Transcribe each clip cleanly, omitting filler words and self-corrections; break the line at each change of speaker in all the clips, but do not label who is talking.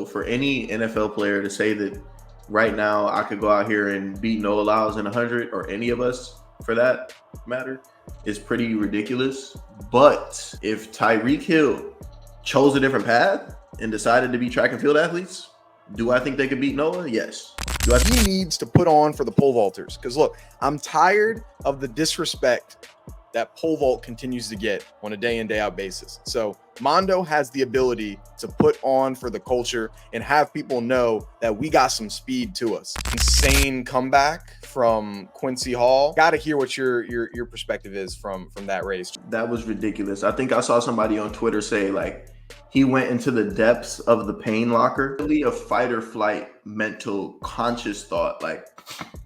for any NFL player to say that right now I could go out here and beat Noah Lyles in 100, or any of us for that matter, is pretty ridiculous. But if Tyreek Hill chose a different path and decided to be track and field athletes, do I think they could beat Noah? Yes.
He needs to put on for the pole vaulters. Because look, I'm tired of the disrespect that pole vault continues to get on a day in, day out basis. So Mondo has the ability to put on for the culture and have people know that we got some speed to us. Insane comeback from Quincy Hall. Got to hear what your perspective is from that race.
That was ridiculous. I think I saw somebody on Twitter say, like, he went into the depths of the pain locker. Really a fight or flight mental conscious thought. Like,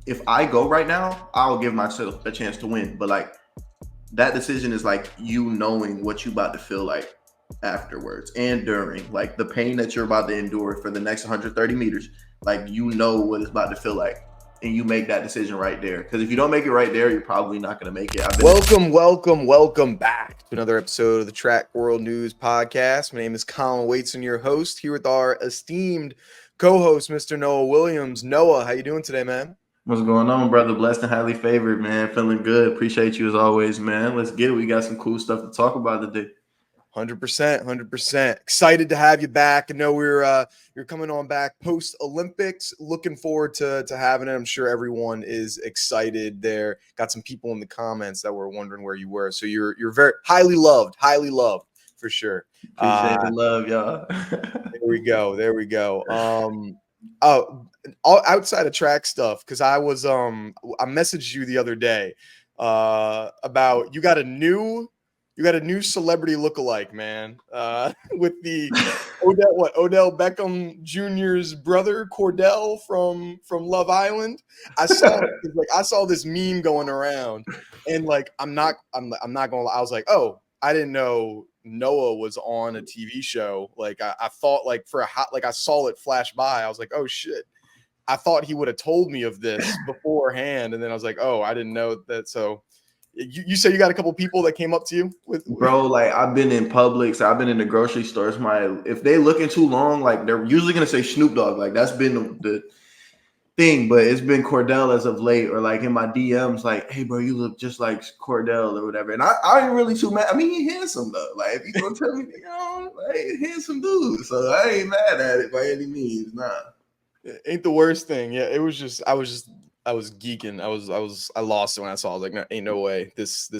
if I go right now, I'll give myself a chance to win. But like, that decision is like you knowing what you about to feel like afterwards and during, like the pain that you're about to endure for the next 130 meters. Like, you know what it's about to feel like, and you make that decision right there. Because if you don't make it right there, you're probably not going to make it.
Welcome back to another episode of the Track World News Podcast. My name is Colin Waitson, your host, here with our esteemed co-host, Mr. Noah Williams. Noah, how you doing today, man?
What's going on, brother? Blessed and highly favored, man. Feeling good. Appreciate you as always, man. Let's get it. We got some cool stuff to talk about today.
100%. Excited to have you back. I know you're coming on back post Olympics. Looking forward to having it. I'm sure everyone is excited there. Got some people in the comments that were wondering where you were. So you're very highly loved for sure.
Appreciate the love, y'all.
There we go. Outside of track stuff, because I messaged you the other day about you got a new celebrity lookalike, man, with the Odell Beckham Jr.'s brother Cordell from Love Island. I saw this meme going around, and like I'm not gonna lie, I was like, oh, I didn't know Noah was on a TV show. Like I thought, like I saw it flash by. I was like, oh shit. I thought he would have told me of this beforehand, and then I was like, oh, I didn't know that. So you said you got a couple people that came up to you with
bro. Like, I've been in Publix, I've been in the grocery stores. If they looking too long, like they're usually gonna say Snoop Dogg. Like, that's been the thing, but it's been Cordell as of late, or like in my DMs, like, hey bro, you look just like Cordell or whatever. And I ain't really too mad. I mean, he handsome though. Like, if you gonna tell me, like, handsome dude, so I ain't mad at it by any means. Nah,
it ain't the worst thing. Yeah, it was just I was geeking. I lost it when I saw it. I was like, no, ain't no way. This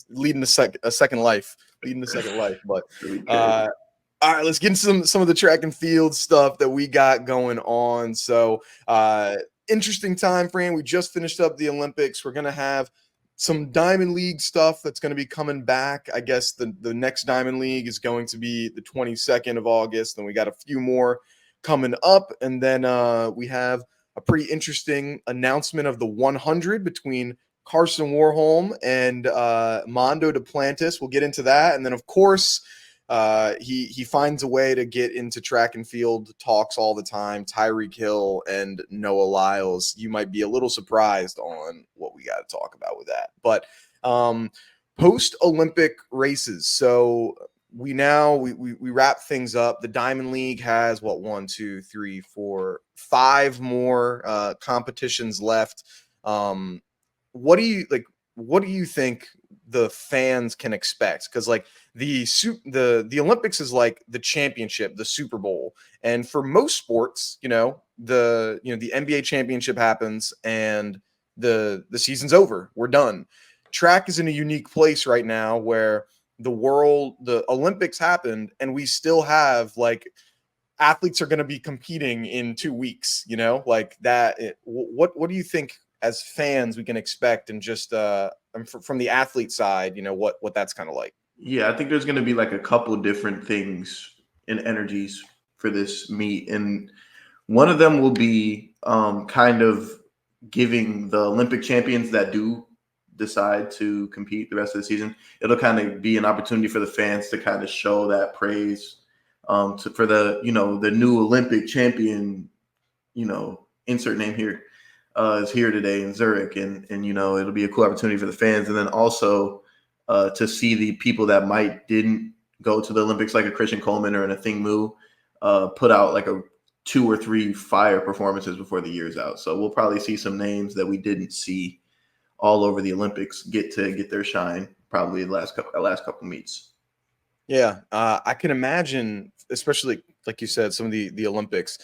leading a second life. But all right, let's get into some of the track and field stuff that we got going on. So interesting time frame. We just finished up the Olympics. We're gonna have some Diamond League stuff that's going to be coming back. I guess the next Diamond League is going to be the 22nd of August. Then we got a few more coming up, and then we have a pretty interesting announcement of the 100 between Karsten Warholm and Mondo Duplantis. We'll get into that. And then, of course, he finds a way to get into track and field talks all the time. Tyreek Hill and Noah Lyles. You might be a little surprised on what we got to talk about with that. But post-Olympic races. So we wrap things up. The Diamond League has 5 more competitions left. What do you think the fans can expect? Because like the Olympics is like the championship, the Super Bowl, and for most sports, the NBA championship happens and the season's over. We're done. Track is in a unique place right now where the Olympics happened, and we still have like athletes are going to be competing in 2 weeks, like that. What do you think as fans we can expect, and just from the athlete side, what that's kind of like?
Yeah, I think there's going to be like a couple different things and energies for this meet, and one of them will be kind of giving the Olympic champions that do decide to compete the rest of the season, it'll kind of be an opportunity for the fans to kind of show that praise for the the new Olympic champion, insert name here, is here today in Zurich, and it'll be a cool opportunity for the fans, and then also to see the people that didn't go to the Olympics, like a Christian Coleman or an Athing Mu, put out like a 2 or 3 fire performances before the year's out. So we'll probably see some names that we didn't see all over the Olympics get their shine probably the last couple meets.
Yeah, I can imagine, especially like you said, some of the Olympics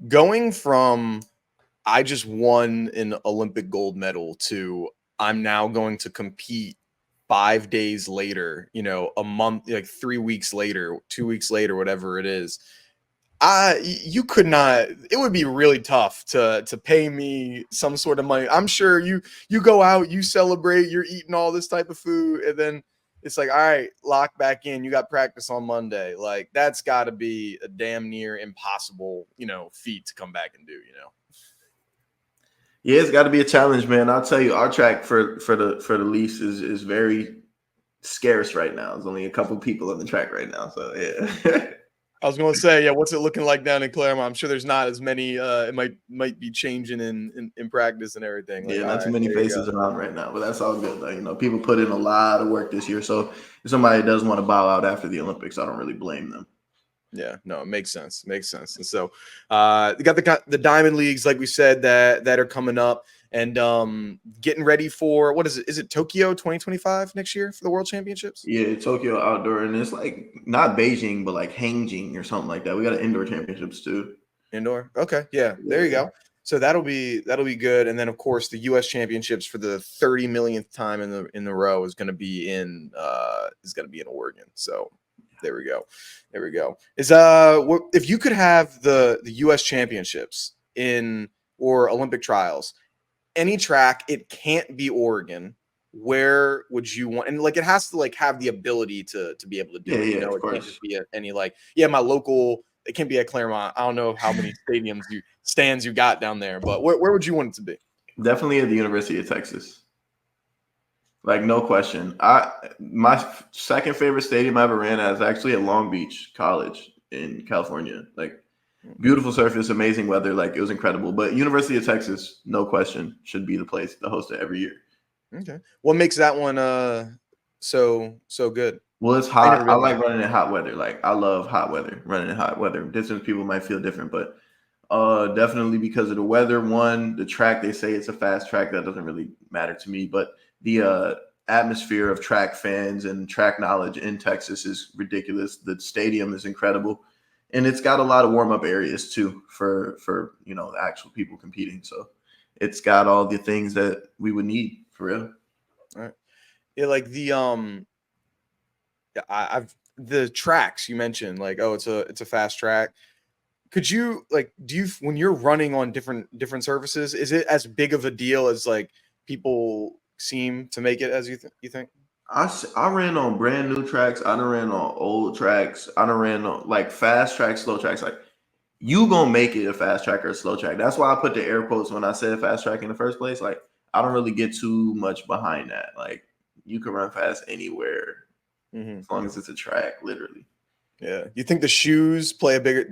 going from I just won an Olympic gold medal to I'm now going to compete 5 days later, a month, like 3 weeks later, 2 weeks later, whatever it is. You could not. It would be really tough to pay me some sort of money. I'm sure you go out, you celebrate, you're eating all this type of food, and then it's like, all right, lock back in. You got practice on Monday. Like that's got to be a damn near impossible, feat to come back and do.
Yeah, it's got to be a challenge, man. I'll tell you, our track for the least is very scarce right now. There's only a couple people on the track right now, so yeah.
I was going to say, yeah, what's it looking like down in Claremont? I'm sure there's not as many. It might be changing in practice and everything. Like,
Yeah,
all
not too
right,
many
there you
faces
go.
around right now, but that's all good though. People put in a lot of work this year, so if somebody does want to bow out after the Olympics, I don't really blame them.
Yeah, no, it makes sense. Makes sense. And so, we got the Diamond Leagues, like we said, that are coming up and getting ready for what is it? Is it Tokyo 2025 next year for the World Championships?
Yeah, Tokyo outdoor, and it's like not Beijing, but like Hangzhou or something like that. We got an indoor championships too.
Indoor. Okay, yeah, there you
Yeah,
go. So that'll be good. And then of course the U.S. Championships for the 30 millionth time in the row is going to be in Oregon. So there we go. There we go. Is if you could have the U.S. Championships in or Olympic trials, any track, it can't be Oregon. Where would you want? And like it has to like have the ability to be able to do
yeah,
it.
yeah. Of
It can't
course,
just be any like my local. It can't be at Claremont. I don't know how many stands you got down there, but where would you want it to be?
definitely at the University of Texas. Like no question. My second favorite stadium I ever ran at is actually at Long Beach College in California. Like beautiful surface, amazing weather. Like it was incredible. But University of Texas, no question, should be the place to host it every year.
Okay, what makes that one so good?
Well, it's
I never
hot. I
been there.
like running in hot weather. Like I love hot weather, running in hot weather. Different people might feel different, but definitely because of the weather. One, the track, they say it's a fast track. That doesn't really matter to me, but the atmosphere of track fans and track knowledge in Texas is ridiculous. The stadium is incredible, and it's got a lot of warm up areas too for the actual people competing. So it's got all the things that we would need for real.
All right. Yeah, like I've the tracks you mentioned, like, oh, it's a fast track. Could you like do you when you're running on different surfaces, is it as big of a deal as like people seem to make it as you think?
I ran on brand new tracks. I done ran on old tracks. I done ran on like fast tracks, slow tracks. Like you gonna make it a fast track or a slow track. That's why I put the air quotes when I said fast track in the first place. Like I don't really get too much behind that. Like you can run fast anywhere
Mm-hmm.
as long as it's a track, literally.
Yeah, you think the shoes play a bigger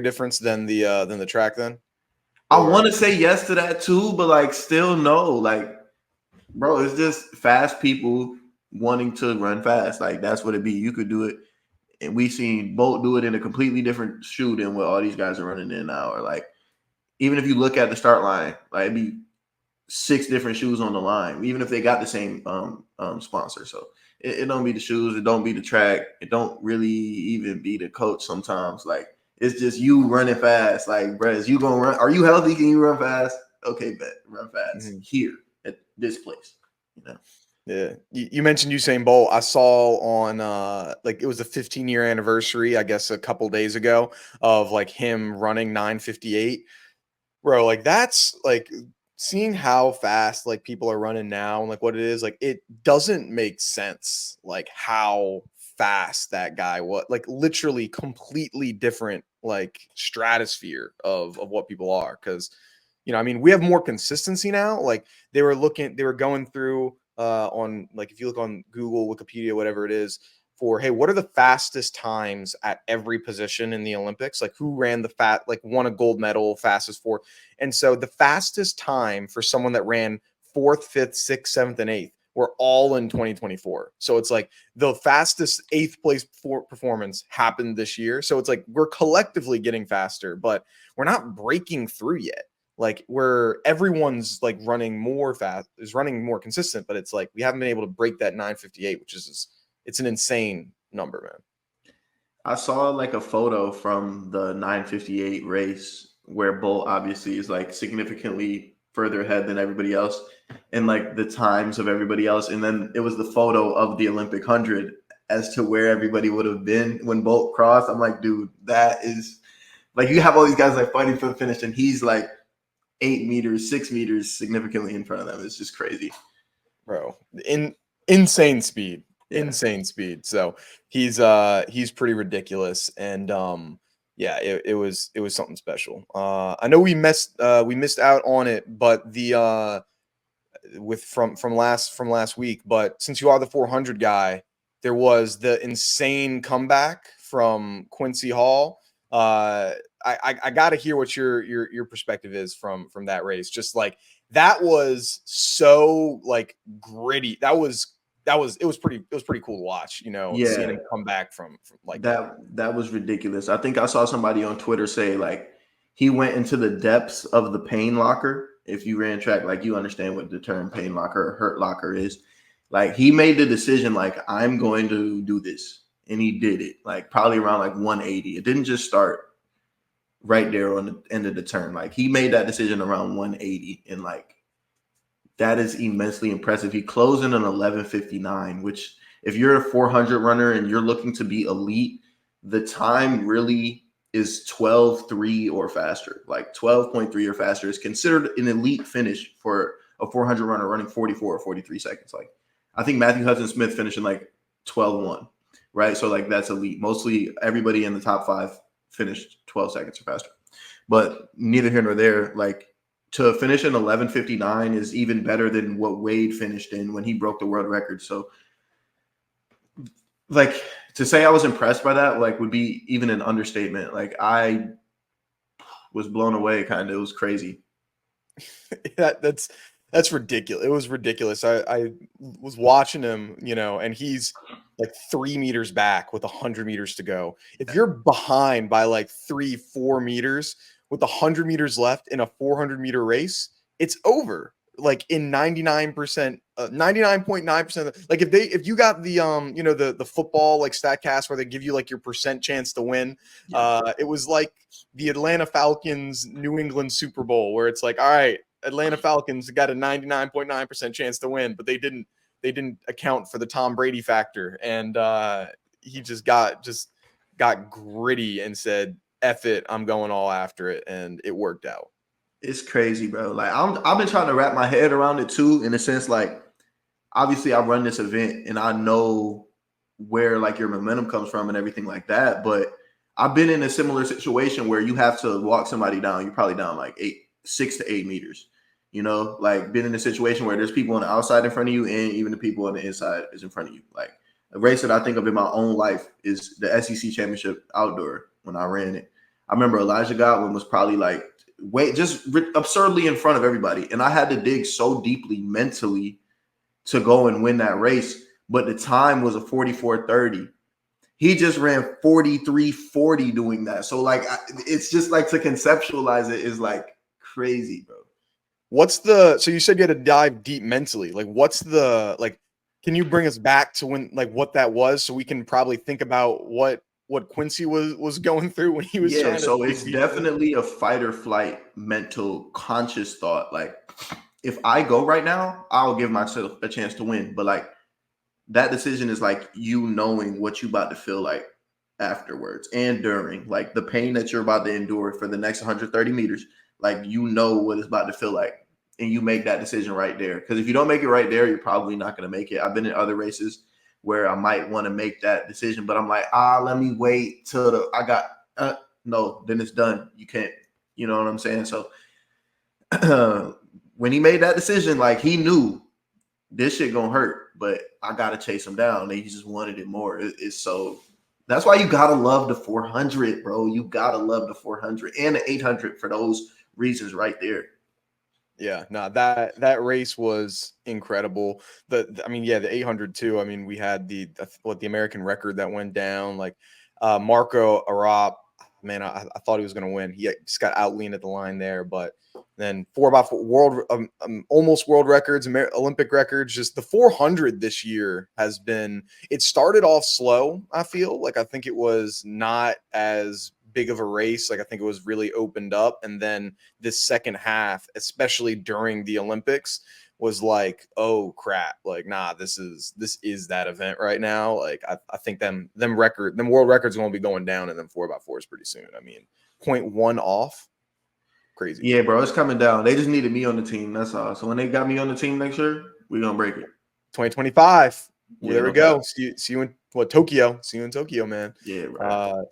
difference than the track then,
I
or
want to say yes to that too, but like still no. Like, bro, it's just fast people wanting to run fast. Like that's what it be. You could do it, and we seen Bolt do it in a completely different shoe than what all these guys are running in now. Or like even if you look at the start line, like it'd be 6 different shoes on the line, even if they got the same sponsor. So it don't be the shoes, it don't be the track, it don't really even be the coach sometimes. Like it's just you running fast. Like, bro, is you gonna run? Are you healthy? Can you run fast? Okay, bet run fast here at this place. You know.
yeah, you mentioned Usain Bolt. I saw on like it was a 15-year anniversary, I guess, a couple days ago of like him running 9:58. Bro, like that's like seeing how fast like people are running now and like what it is, like it doesn't make sense like how fast that guy was. Like literally completely different like stratosphere of what people are. Cause I mean, we have more consistency now. Like they were going through on like if you look on Google, Wikipedia, whatever it is, for hey, what are the fastest times at every position in the Olympics? Like who ran like won a gold medal, fastest four. And so the fastest time for someone that ran fourth, fifth, sixth, seventh, and eighth were all in 2024. So it's like the fastest 8th place performance happened this year. So it's like we're collectively getting faster, but we're not breaking through yet. Like where everyone's like running more fast is running more consistent, but it's like we haven't been able to break that 9:58, which is it's an insane number, man.
I saw like a photo from the 9:58 race where Bolt obviously is like significantly further ahead than everybody else and like the times of everybody else. And then it was the photo of the Olympic 100 as to where everybody would have been when Bolt crossed. I'm like, dude, that is like you have all these guys like fighting for the finish and he's like 8 meters, 6 meters significantly in front of them. It's just crazy.
Bro, insane speed.
Yeah.
Insane speed. So he's pretty ridiculous. And yeah, it was something special. I know we missed out on it, but the from last week, but since you are the 400 guy, there was the insane comeback from Quincy Hall. I got to hear what your perspective is from that race. Just like that was so like gritty. It was pretty cool to watch, seeing him come back from like that.
That was ridiculous. I think I saw somebody on Twitter say like he went into the depths of the pain locker. If you ran track, like you understand what the term pain locker or hurt locker is. Like he made the decision like I'm going to do this. And he did it like probably around like 180. It didn't just start right there on the end of the turn. Like he made that decision around 180 and like that is immensely impressive. He closed in an 11:59, which if you're a 400 runner and you're looking to be elite, the time really is 12:3 or faster. Like 12.3 or faster is considered an elite finish for a 400 runner running 44 or 43 seconds. Like I think Matthew Hudson Smith finishing like 12:1, right? So like that's elite. Mostly everybody in the top 5 finished 12 seconds or faster. But neither here nor there, like to finish in 11:59 is even better than what Wade finished in when he broke the world record. So like to say I was impressed by that, like would be even an understatement. Like I was blown away kind of. It was crazy.
That's ridiculous. It was ridiculous. I was watching him, and he's like 3 meters back with 100 meters to go. If you're behind by like 3-4 meters with 100 meters left in a 400 meter race, it's over. Like in 99%, 99.9%. Like if you got the the football like StatCast where they give you like your percent chance to win, it was like the Atlanta Falcons New England Super Bowl where it's like, all right, Atlanta Falcons got a 99.9% chance to win, but they didn't account for the Tom Brady factor, and he just got gritty and said, "F it, I'm going all after it," and it worked out.
It's crazy, bro. Like I've been trying to wrap my head around it too, in a sense. Like obviously, I run this event and I know where like your momentum comes from and everything like that. But I've been in a similar situation where you have to walk somebody down. You're probably down like 6 to 8 meters. Like been in a situation where there's people on the outside in front of you and even the people on the inside is in front of you. Like a race that I think of in my own life is the SEC Championship outdoor when I ran it. I remember Elijah Godwin was probably like absurdly in front of everybody. And I had to dig so deeply mentally to go and win that race. But the time was a 44:30. He just ran 43:40 doing that. So like, it's just like to conceptualize it is like crazy, bro.
So you said you had to dive deep mentally. Like, can you bring us back to when, like what that was so we can probably think about what Quincy was going through when he was trying to.
So it's definitely a fight or flight mental conscious thought. Like if I go right now, I'll give myself a chance to win. But like that decision is like you knowing what you about to feel like afterwards and during, like the pain that you're about to endure for the next 130 meters. Like what it's about to feel like. And you make that decision right there. Because if you don't make it right there, you're probably not going to make it. I've been in other races where I might want to make that decision, but I'm like, let me wait till no, then it's done. You can't, you know what I'm saying? So when he made that decision, like he knew this shit gonna hurt, but I gotta chase him down. And he just wanted it more. It's so that's why you gotta love the 400, bro. You gotta love the 400 and the 800 for those reasons right there.
Yeah, no, that race was incredible. I mean, yeah, the 800 too. I mean, we had the American record that went down. Like Marco Arap, man, I thought he was going to win. He just got outleaned at the line there, but then 4x4 world, almost world records, Olympic records. Just the 400 this year has been. It started off slow. I feel like I think it was not as big of a race. Like I think it was really opened up, and then this second half, especially during the Olympics, was like, oh crap, like nah, this is that event right now. Like I think them world records won't be going down in them 4x4s pretty soon. I mean, 0.1 off, crazy.
Yeah, bro, it's coming down. They just needed me on the team. That's all. So when they got me on the team next year, we're gonna break it.
2025. Well,
Yeah,
there
no
we go.
doubt.
See you in Tokyo. See you in Tokyo, man.
Yeah, right.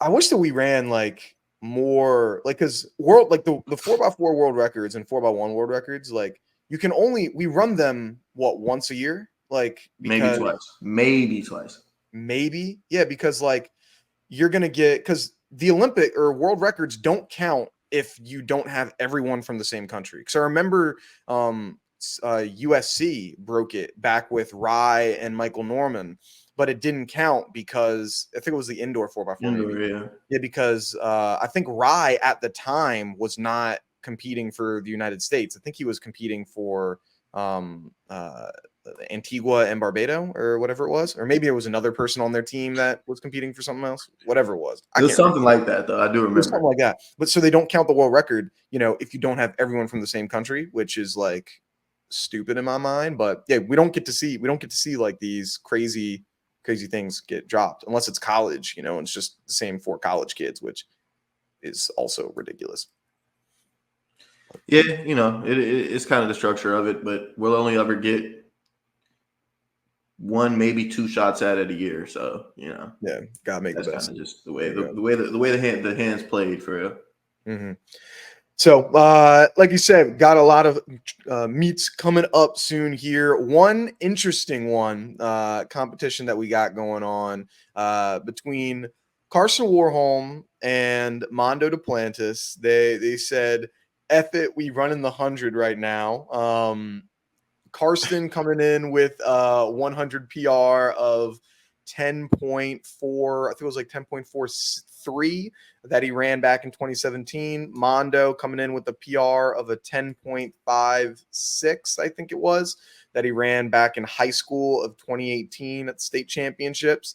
I wish that we ran like more, like, because world, like the 4x4 world records and 4x1 world records, like we run them once a year, like,
Maybe
because
twice. Maybe twice.
maybe, yeah, because like you're gonna get, because the Olympic or world records don't count if you don't have everyone from the same country. Because I remember USC broke it back with Rye and Michael Norman, but it didn't count because I think it was the indoor 4x4 maybe.
Indoor, yeah.
Yeah, because I think Rye at the time was not competing for the United States. I think he was competing for um, uh, Antigua and Barbados or whatever it was, or maybe it was another person on their team that was competing for something else. Whatever it was, I
It was
can't remember.
something like that, though. I do
It was something
remember.
like that. But so they don't count the world record, if you don't have everyone from the same country, which is like stupid in my mind. But yeah, we don't get to see like these crazy things get dropped unless it's college, and it's just the same for college kids, which is also ridiculous.
Yeah, it's kind of the structure of it, but we'll only ever get one, maybe two shots at it a year. So,
Yeah, gotta make the
that's
best
kind
of
of
it.
just the way
There you
the hands played for real.
go. So, like you said, got a lot of meets coming up soon here. One interesting competition that we got going on between Karsten Warholm and Mondo Duplantis. They said, "F it, we running the 100 right now." Karsten coming in with 100 PR of 10.4, I think it was like 10.43 that he ran back in 2017. Mondo coming in with a PR of a 10.56, I think it was, that he ran back in high school of 2018 at the state championships.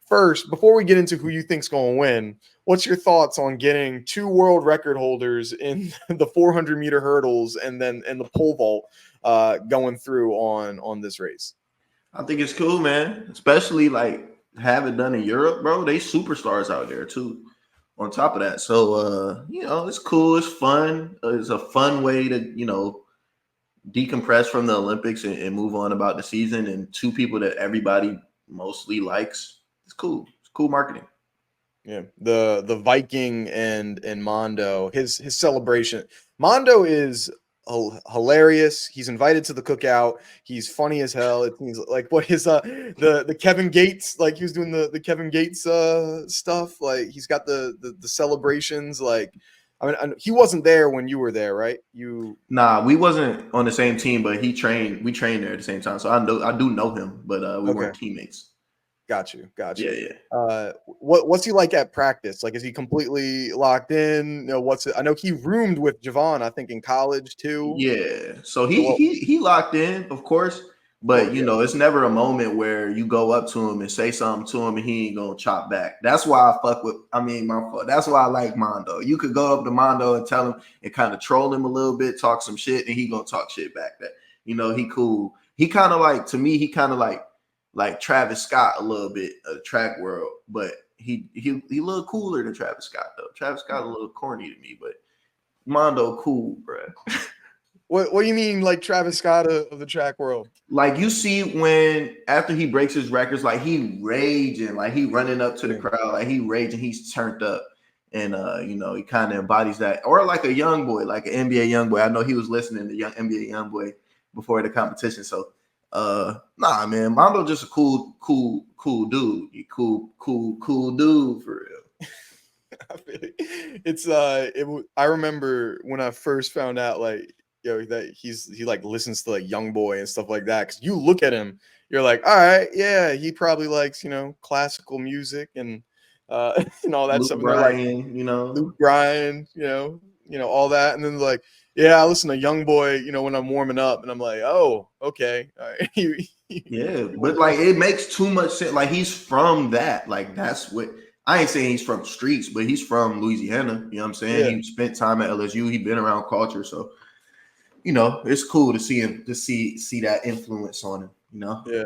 First, before we get into who you think's going to win, what's your thoughts on getting two world record holders in the 400 meter hurdles and then in the pole vault going through on this race?
I think it's cool, man. Especially like have it done in Europe, bro. They superstars out there too. On top of that, so it's cool. It's fun. It's a fun way to decompress from the Olympics and move on about the season. And two people that everybody mostly likes. It's cool. It's cool marketing.
Yeah, the Viking and Mondo, his celebration. Mondo is hilarious. He's invited to the cookout. He's funny as hell. It seems like what his the Kevin Gates, like he was doing the Kevin Gates stuff. Like he's got the celebrations. Like I mean, he wasn't there when you were there, right?
Nah, we wasn't on the same team, but he trained. We trained there at the same time, so I do know him, but we
Okay.
weren't teammates.
Got you.
Yeah, yeah.
What's he like at practice? Like, is he completely locked in? What's it? I know he roomed with Javon, I think, in college too.
Yeah. So he
Well,
he he locked in, of course.
of
But
course, yeah.
it's never a moment where you go up to him and say something to him and he ain't gonna chop back. That's why I fuck with. I mean, my fault. That's why I like Mondo. You could go up to Mondo and tell him and kind of troll him a little bit, talk some shit, and he gonna talk shit back. That he cool. He kind of like, to me, he kind of like Travis Scott a little bit of track world, but he a little cooler than Travis Scott though. Travis Scott a little corny to me, but Mondo cool, bruh.
What do you mean, like Travis Scott of the track world?
Like you see when after he breaks his records, like he raging, like he running up to the
Yeah.
crowd, like he raging, he's turned up, and he kind of embodies that, or like a young boy, like an NBA young boy. I know he was listening to young NBA young boy before the competition, so nah, man, Mondo just a cool dude, cool dude for real.
I feel I remember when I first found out like that he like listens to like Young Boy and stuff like that, because you look at him, you're like, all right, yeah, he probably likes classical music and and all that
Luke
stuff, and they're like
Bryan,
Luke Bryan, all that, and then like, yeah, I listen to Young Boy, when I'm warming up, and I'm like, oh, okay, all right.
yeah, but like it makes too much sense. Like he's from that. Like that's what I ain't saying he's from the streets, but he's from Louisiana. You know what I'm saying?
Yeah.
He spent time at LSU. He been around culture, so it's cool to see him see that influence on him.
Yeah.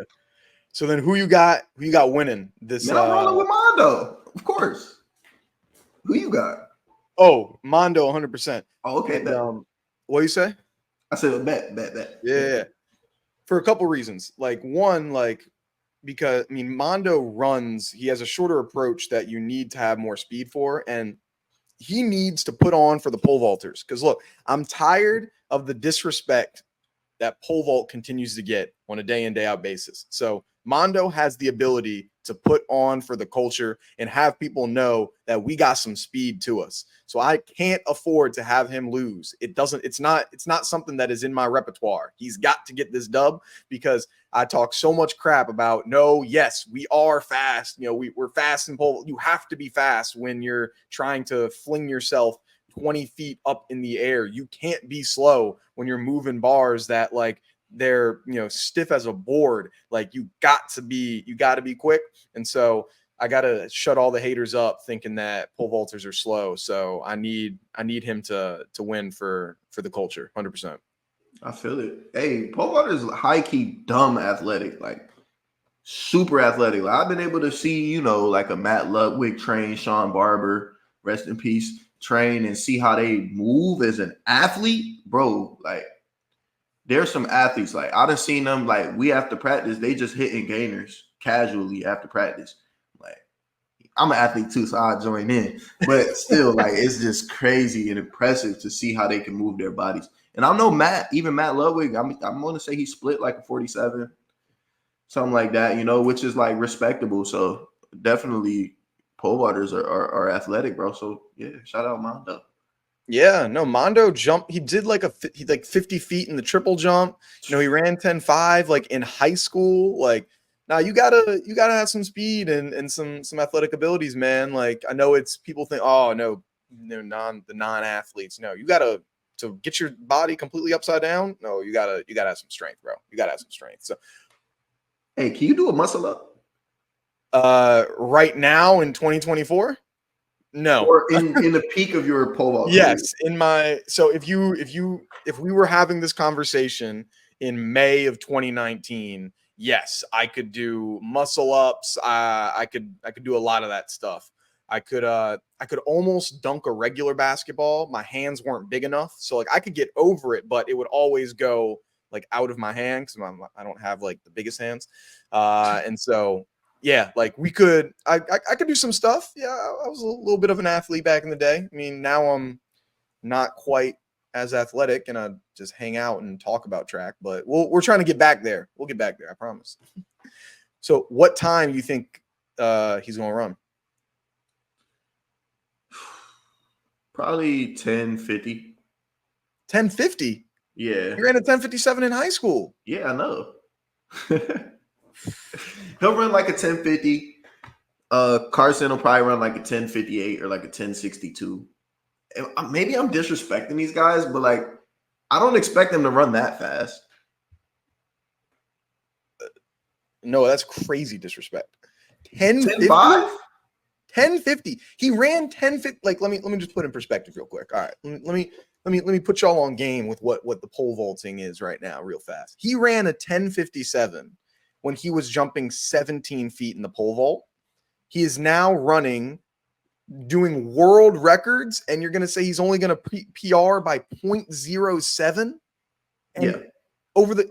So then who you got winning this?
Man, I'm rolling with Mondo, of course. Who you got?
Oh, Mondo 100%.
Oh, okay.
And, what do you say?
I said bet.
Yeah. For a couple reasons. Like one, like because Mondo runs, he has a shorter approach that you need to have more speed for, and he needs to put on for the pole vaulters. Because look, I'm tired of the disrespect that pole vault continues to get on a day in, day out basis. So Mondo has the ability to put on for the culture and have people know that we got some speed to us. So I can't afford to have him lose. It's not something that is in my repertoire. He's got to get this dub, because I talk so much crap about, yes, we are fast. We're fast in pole. You have to be fast when you're trying to fling yourself 20 feet up in the air. You can't be slow when you're moving bars that like they're stiff as a board. Like you got to be quick. And so I gotta shut all the haters up thinking that pole vaulters are slow. So I need him to win for the culture 100%.
I feel it. Hey, pole vaulter is high key dumb athletic, like super athletic. Like, I've been able to see like a Matt Ludwig train, Sean Barber, rest in peace, train, and see how they move as an athlete, bro. Like there's some athletes, like I done seen them, like we have to practice, they just hitting gainers casually after practice. Like I'm an athlete too, so I'll join in, but still, like it's just crazy and impressive to see how they can move their bodies. And I know Matt Ludwig, I'm going to say he split like a 47, something like that, which is like respectable. So definitely pole vaulters are athletic, bro. So yeah, shout out Mondo.
Yeah, no, Mondo jumped. He did like 50 feet in the triple jump. He ran 10.5 like in high school. Like now you gotta have some speed and some athletic abilities, man. Like I know it's people think, oh no, the non-athletes. No, you gotta to get your body completely upside down. No, you gotta have some strength, bro. You gotta have some strength. So
hey, can you do a muscle up?
Right now in 2024? No.
Or in the peak of your pole vault.
Yes, so if we were having this conversation in May of 2019, yes, I could do muscle ups. I could do a lot of that stuff. I could almost dunk a regular basketball. My hands weren't big enough, so like I could get over it, but it would always go like out of my hand because I don't have like the biggest hands, and so. Yeah, like I could do some stuff. Yeah, I was a little bit of an athlete back in the day. Now I'm not quite as athletic, and I just hang out and talk about track. But we're trying to get back there. We'll get back there, I promise. So, what time do you think he's going to run?
Probably 10:50.
10:50?
Yeah.
You ran a 10:57 in high school.
Yeah, I know. He'll run like a 10:50. Karsten will probably run like a 10:58 or like a 10:62. Maybe I'm disrespecting these guys, but like I don't expect them to run that fast.
No, that's crazy disrespect. 10:50? 10:50. He ran 10:50. Like let me just put in perspective real quick. All right, let me put y'all on game with what the pole vaulting is right now, real fast. He ran a 10:57 when he was jumping 17 feet in the pole vault. He is now doing world records, and you're going to say he's only going to PR by 0.07? And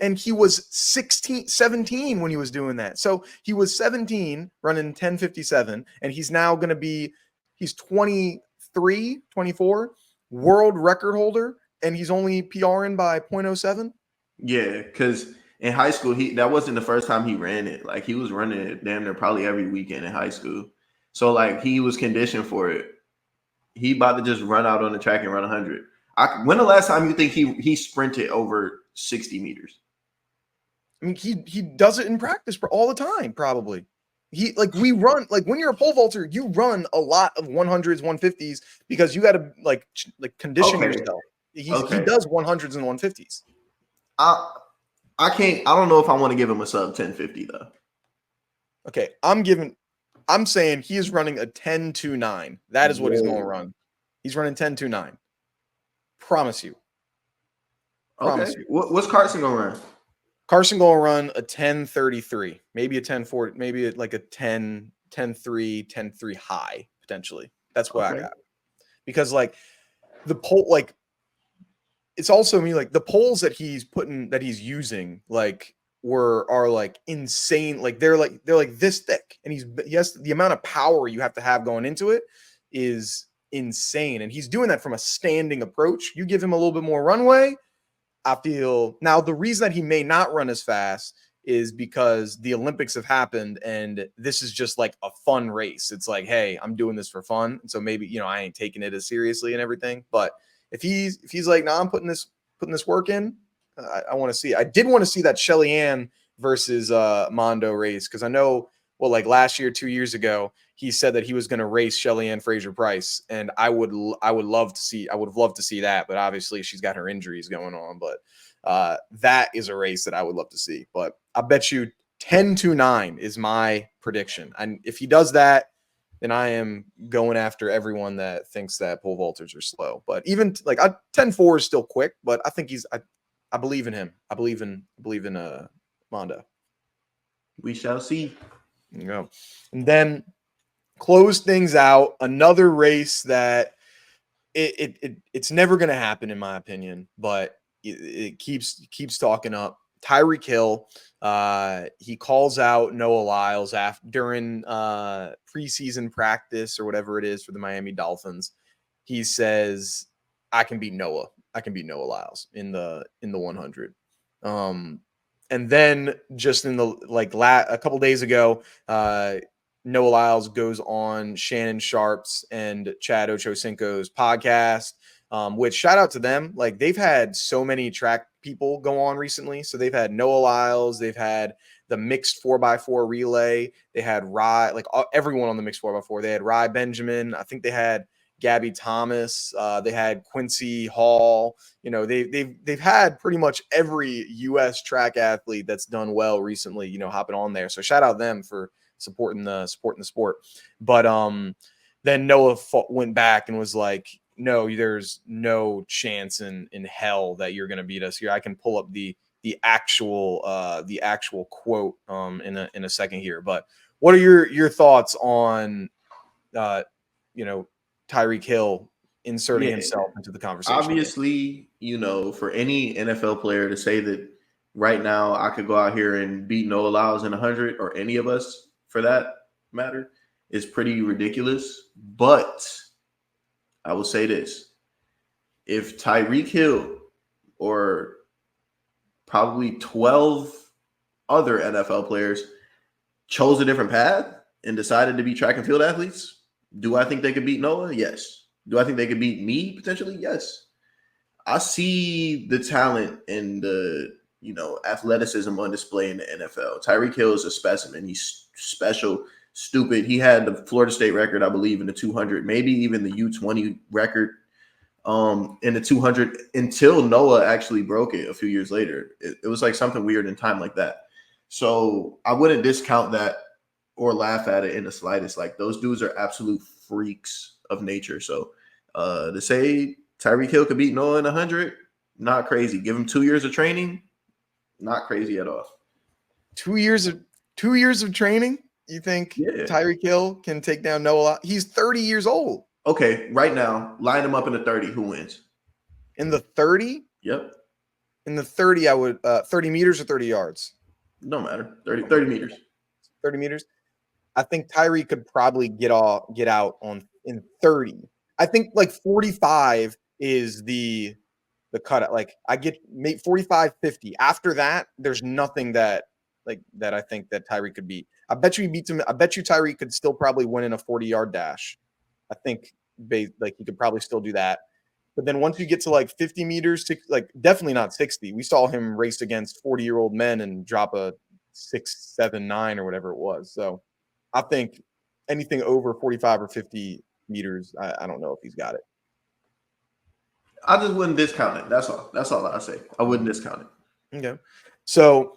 and he was 17 when he was doing that. So he was 17 running 10:57, and he's now going to he's 23, 24, world record holder, and he's only PRing by 0.07.
Yeah, because in high school, that wasn't the first time he ran it. Like he was running it damn near probably every weekend in high school. So like he was conditioned for it. he about to just run out on the track and run 100. When the last time you think he sprinted over 60 meters?
I mean, he does it in practice for all the time, probably. We run, like when you're a pole vaulter, you run a lot of 100s, 150s because you got to like condition yourself. He does 100s and 150s.
I can't. I don't know if I want to give him a sub 1050 though.
Okay, I'm saying he is running a 10.29. That is what he's going to run. He's running 10.29. Promise you. Promise you.
What's Karsten going to run?
Karsten going to run a 10.33, maybe a 10.4, maybe like a 10.3, 10.3 high potentially. That's what I got. Because like the pole, like it's also me like the poles that he's using like are like insane. Like they're like this thick, and yes, the amount of power you have to have going into it is insane. And he's doing that from a standing approach. You give him a little bit more runway, I feel. Now, the reason that he may not run as fast is because the Olympics have happened and this is just like a fun race. It's like, hey, I'm doing this for fun. And so maybe, I ain't taking it as seriously and everything. But if he's like, nah, I'm putting this work in, I want to see. I did want to see that Shelly Ann versus Mondo race, because I know, well, like last year, 2 years ago, he said that he was going to race Shelly Ann Fraser Price, and I would have loved to see that, but obviously she's got her injuries going on. But that is a race that I would love to see. But I bet you 10.29 is my prediction, and if he does that, then I am going after everyone that thinks that pole vaulters are slow. But even like 10.4 is still quick, but I think I believe in him. I believe in Mondo.
We shall see.
There you go. And then close things out. Another race that it's never going to happen in my opinion, but it keeps talking up. Tyreek Hill, he calls out Noah Lyles during preseason practice or whatever it is for the Miami Dolphins. He says, I can beat Noah Lyles in the 100. And then just in the a couple days ago, Noah Lyles goes on Shannon Sharp's and Chad Ochocinco's podcast, which shout out to them. Like they've had so many track people go on recently. So they've had Noah Lyles, they've had the mixed 4x4 relay, they had everyone on the mixed 4x4. They had Rye Benjamin. I think they had Gabby Thomas. They had Quincy Hall. They've had pretty much every U.S. track athlete that's done well recently, hopping on there. So shout out them for supporting the sport. But then Noah went back and was like, no, there's no chance in hell that you're going to beat us here. I can pull up the actual quote in a second here. But what are your thoughts on Tyreek Hill inserting himself into the conversation?
Obviously, for any NFL player to say that right now I could go out here and beat Noah Lyles in 100, or any of us for that matter, is pretty ridiculous. But I will say this. If Tyreek Hill or probably 12 other NFL players chose a different path and decided to be track and field athletes, do I think they could beat Noah? Yes. Do I think they could beat me potentially? Yes. I see the talent and the athleticism on display in the NFL. Tyreek Hill is a specimen. He's special, stupid. He had the Florida State record, I believe, in the 200, maybe even the U20 record in the 200 until Noah actually broke it a few years later. It was like something weird in time like that. So I wouldn't discount that or laugh at it in the slightest. Like those dudes are absolute freaks of nature. So to say Tyreek Hill could beat Noah in 100, not crazy. Give him 2 years of training, not crazy at all.
2 years of training? You think Tyreek Hill can take down Noah? He's 30 years old.
Okay, right now, line him up in the 30. Who wins?
In the 30?
Yep.
In the 30, I would 30 meters or 30 yards?
No matter. 30 meters.
30 meters. I think Tyreek could probably get out in 30. I think like 45 is the cut. Like I get 45, 50. After that, there's nothing that I think that Tyreek could beat. I bet you he beats him. I bet you Tyreek could still probably win in a 40-yard dash. I think like he could probably still do that. But then once you get to like 50 meters, like definitely not 60. We saw him race against 40-year-old men and drop a 6.79 or whatever it was. So I think anything over 45 or 50 meters, I don't know if he's got it.
I just wouldn't discount it. That's all. That's all I say. I wouldn't discount it.
Okay. So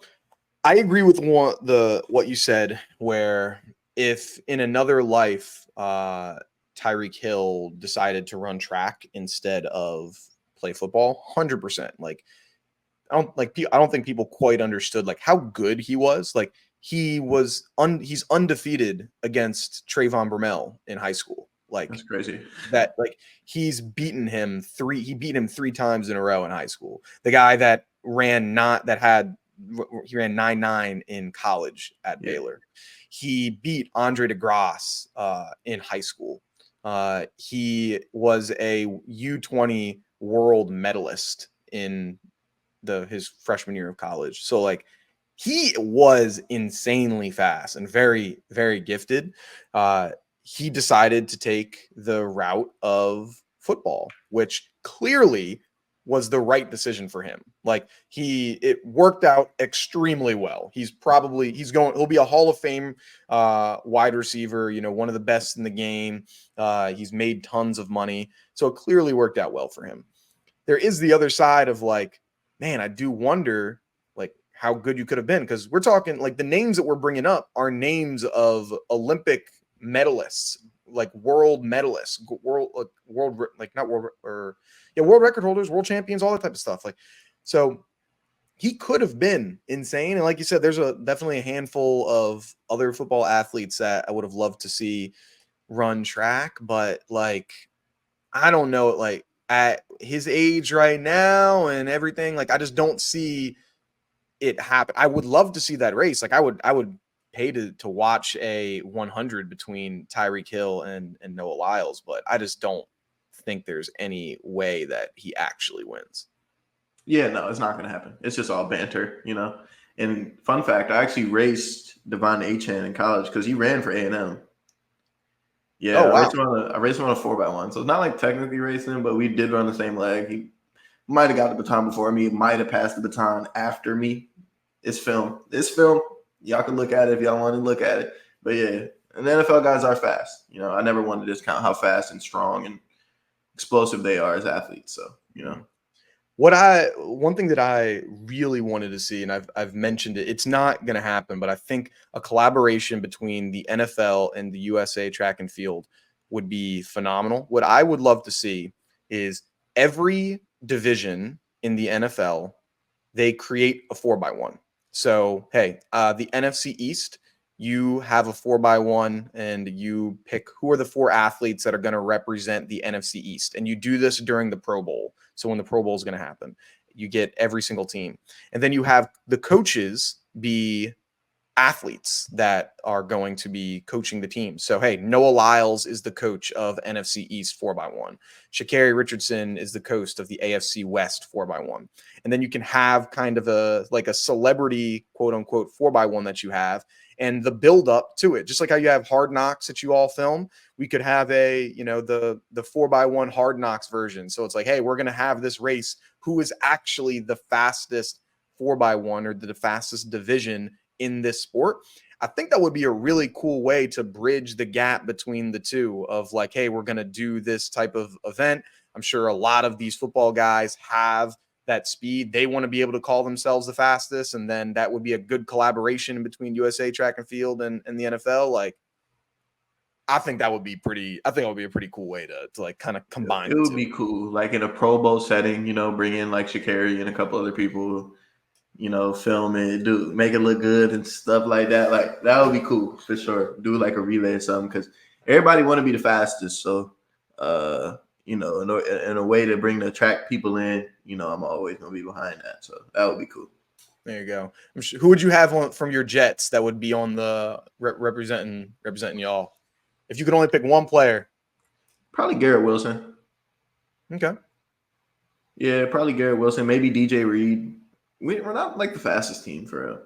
I agree with what you said, where if in another life, Tyreek Hill decided to run track instead of play football, 100%. Like I don't think people quite understood like how good he was. Like he's undefeated against Trayvon Bromell in high school. Like
That's crazy.
that, like he beat him 3 times in a row in high school. The guy that he ran 9.9 in college at Baylor. He beat Andre DeGrasse in high school. He was a U20 world medalist in his freshman year of college. So like he was insanely fast and very, very gifted. He decided to take the route of football, which clearly was the right decision for him. Like it worked out extremely well. He'll be a Hall of Fame wide receiver, one of the best in the game. He's made tons of money. So it clearly worked out well for him. There is the other side of like, man, I do wonder like how good you could have been, because we're talking like the names that we're bringing up are names of Olympic medalists, like world medalists, world record holders, world champions, all that type of stuff. Like, so he could have been insane. And like you said, there's definitely a handful of other football athletes that I would have loved to see run track, but like, I don't know, like at his age right now and everything, like I just don't see it happen. I would love to see that race. Like I would pay to watch a 100 between Tyreek Hill and Noah Lyles, but I just don't think there's any way that he actually wins.
Yeah, no, it's not going to happen. It's just all banter, And fun fact, I actually raced Devon Achane in college because he ran for A&M. Yeah,
oh, wow.
I raced him on a 4x1. So it's not like technically racing him, but we did run the same leg. He might have got the baton before me, might have passed the baton after me. It's film. Y'all can look at it if y'all want to look at it. But yeah, and the NFL guys are fast. I never want to discount how fast and strong and explosive they are as athletes. So,
One thing that I really wanted to see, and I've mentioned it, it's not going to happen, but I think a collaboration between the NFL and the USA track and field would be phenomenal. What I would love to see is every division in the NFL, they create a 4x1. So, hey, the NFC East, you have a 4x1 and you pick who are the 4 athletes that are going to represent the NFC East. And you do this during the Pro Bowl. So when the Pro Bowl is going to happen, you get every single team. And then you have the coaches be athletes that are going to be coaching the team. So, hey, Noah Lyles is the coach of NFC East 4x1. Sha'Carri Richardson is the coach of the AFC West 4x1. And then you can have kind of a celebrity, quote unquote, 4x1 that you have, and the build up to it. Just like how you have Hard Knocks that you all film, we could have the 4x1 Hard Knocks version. So it's like, hey, we're going to have this race. Who is actually the fastest 4x1 or the fastest division in this sport? I think that would be a really cool way to bridge the gap between the two of like, hey, we're going to do this type of event. I'm sure a lot of these football guys have that speed. They want to be able to call themselves the fastest. And then that would be a good collaboration between USA track and field and the NFL. Like, I think that would be a pretty cool way to like kind of combine.
It would be cool. Like in a Pro Bowl setting, bring in like Sha'Carri and a couple other people, film it, make it look good and stuff like that. Like that would be cool for sure. Do like a relay or something because everybody want to be the fastest. So, in a way to bring the track people in, I'm always gonna be behind that. So that would be cool.
There you go. Who would you have from your Jets that would be on the representing y'all? If you could only pick one player,
probably Garrett Wilson.
Okay.
Yeah, probably Garrett Wilson. Maybe DJ Reed. We're not like the fastest team for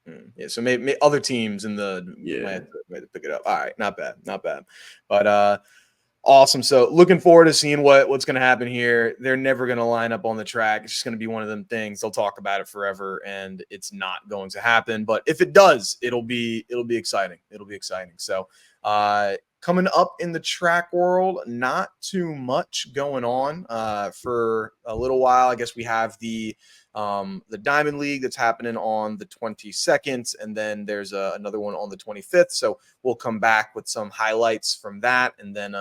real.
Yeah, so maybe other teams in the might have to pick it up. All right, not bad. But Awesome. So looking forward to seeing what's going to happen here. They're never going to line up on the track. It's just going to be one of them things. They'll talk about it forever, and it's not going to happen. But if it does, it'll be exciting. It'll be exciting. So coming up in the track world, not too much going on for a little while. I guess we have the Diamond League that's happening on the 22nd, and then there's another one on the 25th. So we'll come back with some highlights from that, and then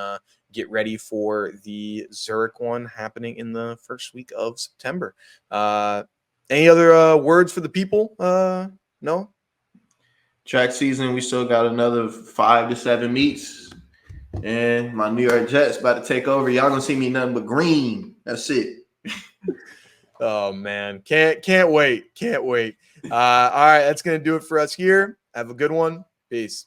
get ready for the Zurich one happening in the first week of September. Any other words for the people? No?
Track season, we still got another 5 to 7 meets. And my New York Jets about to take over. Y'all gonna see me nothing but green. That's it.
Oh man, can't wait. All right, that's gonna do it for us here. Have a good one. Peace.